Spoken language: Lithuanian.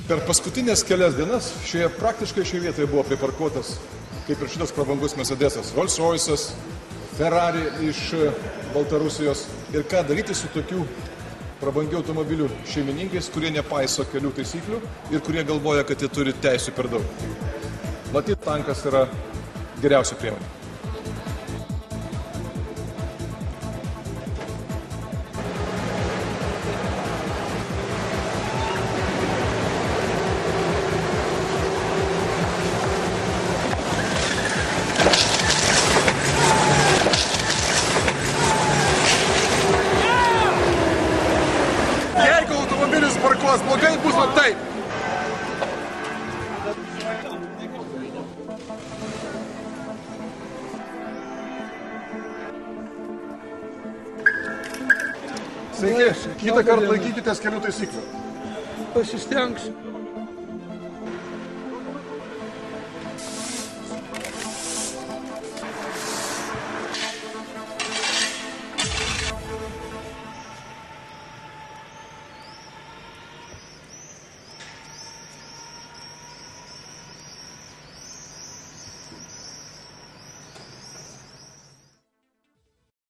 Per paskutinės kelias dienas praktiškai šioje vietoje buvo priparkuotas, kaip ir šitas prabangus Mercedesas, Rolls Royce'as, Ferrari iš Baltarusijos. Ir ką daryti su tokių prabangių automobilių šeimininkais, kurie nepaiso kelių taisyklių ir kurie galvoja, kad jie turi teisių per daug. Matyt, tankas yra geriausia priemonė. Jeigu automobilis parkuos blogai, bus va taip. Sveiki, kitą kartą laikykitės kelių taisyklių. Pasistengsiu.